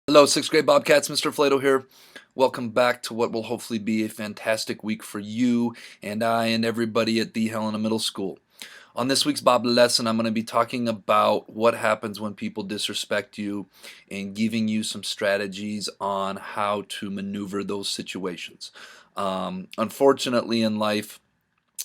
Hello, 6th grade Bobcats, Mr. Flato here. Welcome back to what will hopefully be a fantastic week for you and I and everybody at the Helena Middle School. On this week's B.O.B Lesson, I'm going to be talking about what happens when people disrespect you and giving you some strategies on how to maneuver those situations. Unfortunately, in life,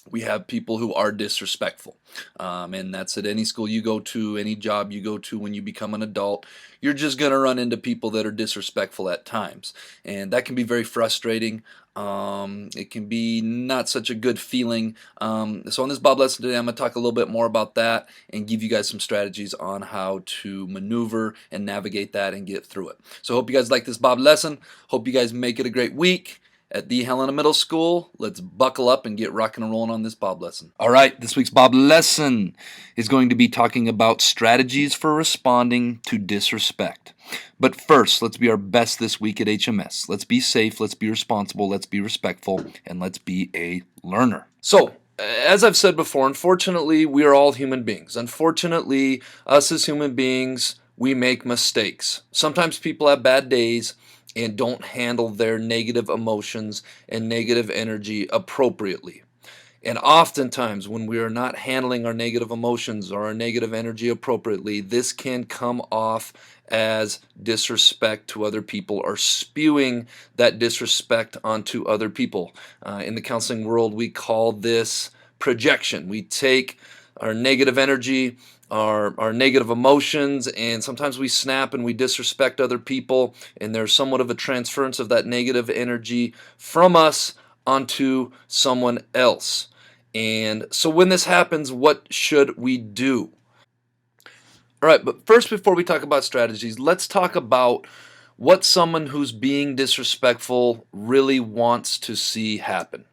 we have people who are disrespectful, and that's at any school you go to, any job you go to. When you become an adult, you're just going to run into people that are disrespectful at times, and that can be very frustrating. It can be not such a good feeling. So on this B.O.B lesson today, I'm going to talk a little bit more about that and give you guys some strategies on how to maneuver and navigate that and get through it. So I hope you guys like this B.O.B lesson. Hope you guys make it a great week at the Helena Middle School. Let's buckle up and get rocking and rolling on this B.O.B lesson. All right, this week's B.O.B lesson is going to be talking about strategies for responding to disrespect. But first, let's be our best this week at HMS. Let's be safe, let's be responsible, let's be respectful, and let's be a learner. So, as I've said before, unfortunately, we are all human beings. Unfortunately, us as human beings, we make mistakes. Sometimes people have bad days and don't handle their negative emotions and negative energy appropriately. And oftentimes, when we are not handling our negative emotions or our negative energy appropriately, this can come off as disrespect to other people or spewing that disrespect onto other people. In the counseling world, we call this projection. We take our negative energy, our negative emotions, and sometimes we snap and we disrespect other people, and there's somewhat of a transference of that negative energy from us onto someone else. And so when this happens, what should we do? All right, but first, before we talk about strategies, let's talk about what someone who's being disrespectful really wants to see happen.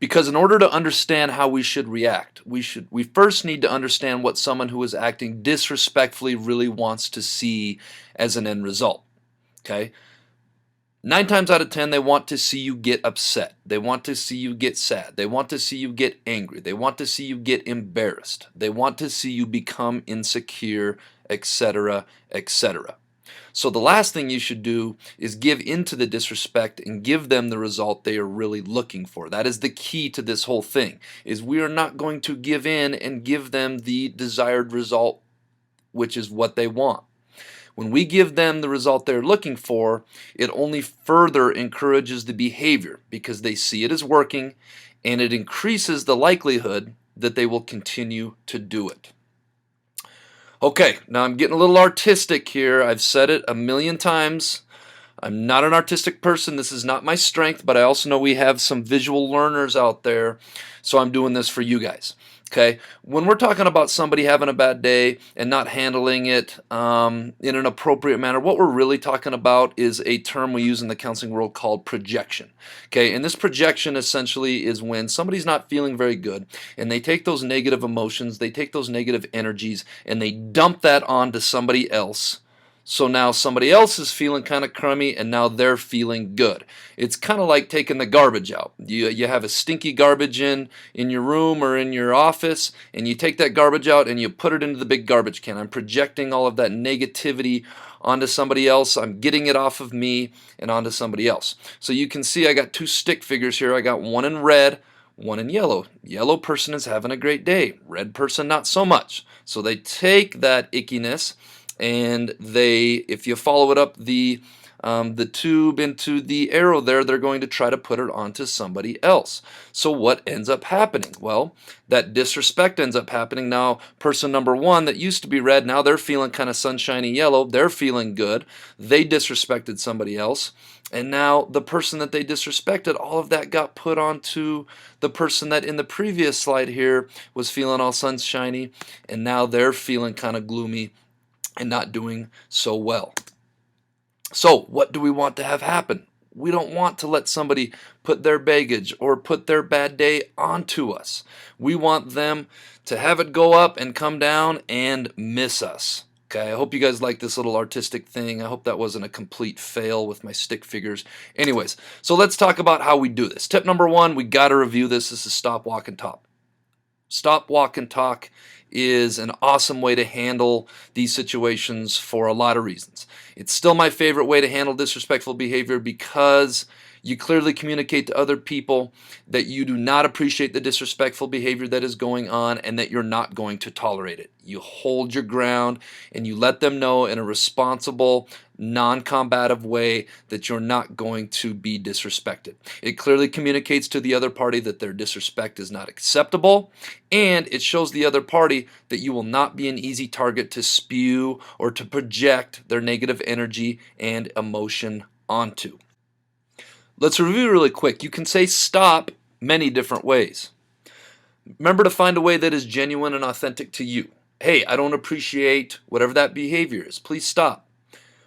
Because in order to understand how we should react, we first need to understand what someone who is acting disrespectfully really wants to see as an end result. Okay? 9 times out of 10, they want to see you get upset. They want to see you get sad. They want to see you get angry. They want to see you get embarrassed. They want to see you become insecure, etc., etc. So the last thing you should do is give into the disrespect and give them the result they are really looking for. That is the key to this whole thing, is we are not going to give in and give them the desired result, which is what they want. When we give them the result they're looking for, it only further encourages the behavior because they see it as working, and it increases the likelihood that they will continue to do it. Okay, now I'm getting a little artistic here. I've said it a million times. I'm not an artistic person. This is not my strength, but I also know we have some visual learners out there, so I'm doing this for you guys. Okay, when we're talking about somebody having a bad day and not handling it in an appropriate manner, what we're really talking about is a term we use in the counseling world called projection. Okay, and this projection essentially is when somebody's not feeling very good and they take those negative emotions, they take those negative energies, and they dump that onto somebody else. So now somebody else is feeling kind of crummy and now they're feeling good. It's kind of like taking the garbage out. You have a stinky garbage in your room or in your office, and you take that garbage out and you put it into the big garbage can. I'm projecting all of that negativity onto somebody else. I'm getting it off of me and onto somebody else. So you can see I got 2 stick figures here. I got one in red, one in yellow. Yellow person is having a great day. Red person not so much. So they take that ickiness and if you follow it up the tube into the arrow there, they're going to try to put it onto somebody else. So what ends up happening? Well, that disrespect ends up happening. Now, person number 1 that used to be red, now they're feeling kind of sunshiny yellow. They're feeling good. They disrespected somebody else. And now the person that they disrespected, all of that got put onto the person that in the previous slide here was feeling all sunshiny, and now they're feeling kind of gloomy and not doing so well. So what do we want to have happen? We don't want to let somebody put their baggage or put their bad day onto us. We want them to have it go up and come down and miss us. Okay, I hope you guys like this little artistic thing. I hope that wasn't a complete fail with my stick figures. Anyways, so let's talk about how we do this. Tip number 1, we got to review this. This is stop, walk, and talk. Stop, walk, and talk is an awesome way to handle these situations for a lot of reasons. It's still my favorite way to handle disrespectful behavior because you clearly communicate to other people that you do not appreciate the disrespectful behavior that is going on and that you're not going to tolerate it. You hold your ground and you let them know in a responsible, non-combative way that you're not going to be disrespected. It clearly communicates to the other party that their disrespect is not acceptable, and it shows the other party that you will not be an easy target to spew or to project their negative energy and emotion onto. Let's review really quick. You can say stop many different ways. Remember to find a way that is genuine and authentic to you. Hey, I don't appreciate whatever that behavior is. Please stop.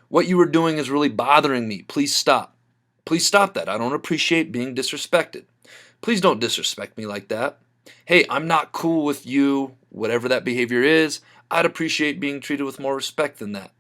What you are doing is really bothering me. Please stop. Please stop that. I don't appreciate being disrespected. Please don't disrespect me like that. Hey, I'm not cool with you, whatever that behavior is. I'd appreciate being treated with more respect than that.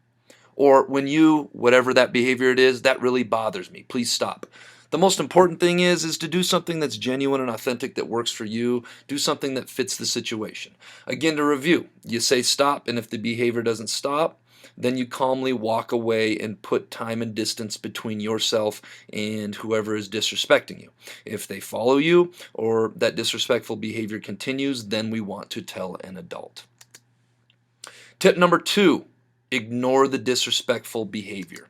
Or when you, whatever that behavior it is, that really bothers me. Please stop. The most important thing is to do something that's genuine and authentic that works for you. Do something that fits the situation. Again, to review, you say stop, and if the behavior doesn't stop, then you calmly walk away and put time and distance between yourself and whoever is disrespecting you. If they follow you or that disrespectful behavior continues, then we want to tell an adult. Tip number 2, ignore the disrespectful behavior.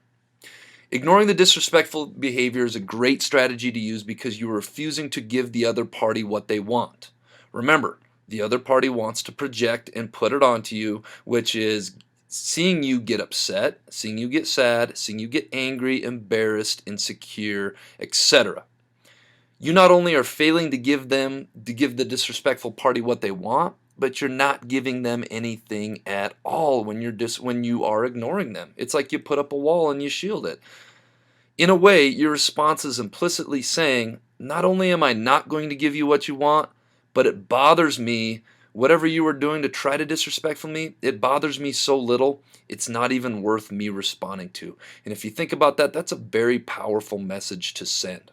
Ignoring the disrespectful behavior is a great strategy to use because you are refusing to give the other party what they want. Remember, the other party wants to project and put it onto you, which is seeing you get upset, seeing you get sad, seeing you get angry, embarrassed, insecure, etc. You not only are failing to give the disrespectful party what they want, but you're not giving them anything at all when you are ignoring them. It's like you put up a wall and you shield it. In a way, your response is implicitly saying, not only am I not going to give you what you want, but it bothers me. Whatever you are doing to try to disrespect me, it bothers me so little, it's not even worth me responding to. And if you think about that, that's a very powerful message to send.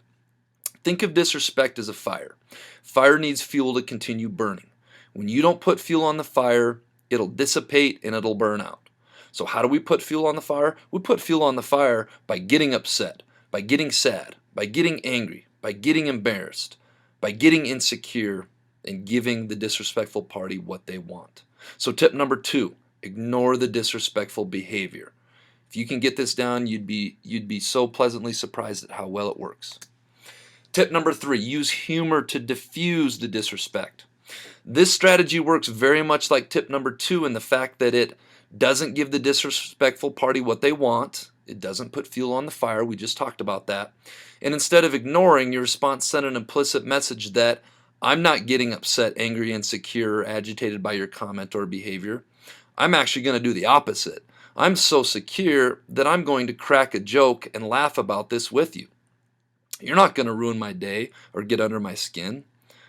Think of disrespect as a fire. Fire needs fuel to continue burning. When you don't put fuel on the fire, it'll dissipate and it'll burn out. So how do we put fuel on the fire? We put fuel on the fire by getting upset, by getting sad, by getting angry, by getting embarrassed, by getting insecure, and giving the disrespectful party what they want. So tip number 2, ignore the disrespectful behavior. If you can get this down, you'd be so pleasantly surprised at how well it works. Tip number 3, use humor to diffuse the disrespect. This strategy works very much like tip number 2 in the fact that it doesn't give the disrespectful party what they want. It doesn't put fuel on the fire. We just talked about that. And instead of ignoring, your response sent an implicit message that I'm not getting upset, angry, insecure, or agitated by your comment or behavior. I'm actually going to do the opposite. I'm so secure that I'm going to crack a joke and laugh about this with you. You're not going to ruin my day or get under my skin,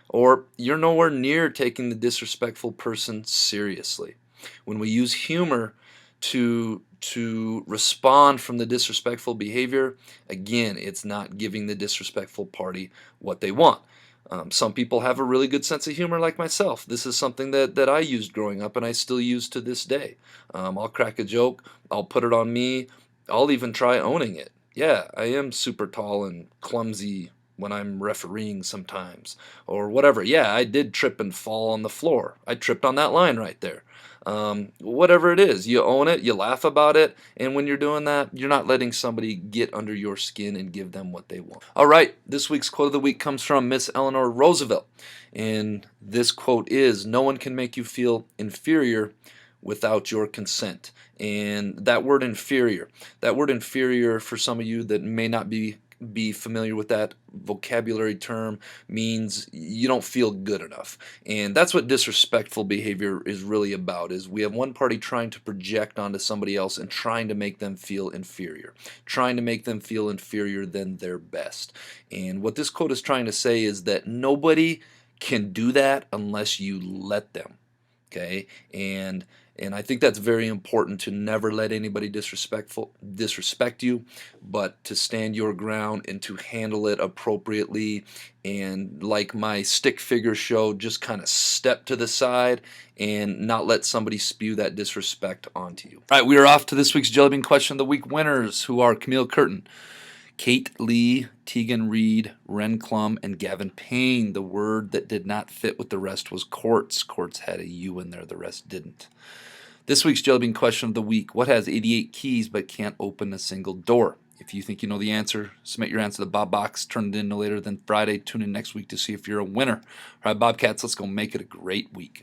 or you're nowhere near taking the disrespectful person seriously. When we use humor to respond from the disrespectful behavior, again, it's not giving the disrespectful party what they want. Some people have a really good sense of humor like myself. This is something that I used growing up and I still use to this day. I'll crack a joke, I'll put it on me, I'll even try owning it. Yeah, I am super tall and clumsy when I'm refereeing sometimes or whatever. Yeah, I did trip and fall on the floor. I tripped on that line right there. Whatever it is, you own it, you laugh about it, and when you're doing that, you're not letting somebody get under your skin and give them what they want. All right, this week's quote of the week comes from Miss Eleanor Roosevelt, and this quote is, "No one can make you feel inferior without your consent." And that word inferior for some of you that may not be familiar with that vocabulary term, means you don't feel good enough. And that's what disrespectful behavior is really about, is we have one party trying to project onto somebody else and trying to make them feel inferior, trying to make them feel inferior than their best. And what this quote is trying to say is that nobody can do that unless you let them. Okay? And And I think that's very important, to never let anybody disrespect you, but to stand your ground and to handle it appropriately. And like my stick figure showed, just kind of step to the side and not let somebody spew that disrespect onto you. All right, we are off to this week's Jellybean Question of the Week winners, who are Camille Curtin, Kate Lee, Tegan Reed, Ren Klum, and Gavin Payne. The word that did not fit with the rest was quartz. Quartz had a U in there, the rest didn't. This week's Jellybean Question of the Week: what has 88 keys but can't open a single door? If you think you know the answer, submit your answer to the Bob Box. Turn it in no later than Friday. Tune in next week to see if you're a winner. All right, Bobcats, let's go make it a great week.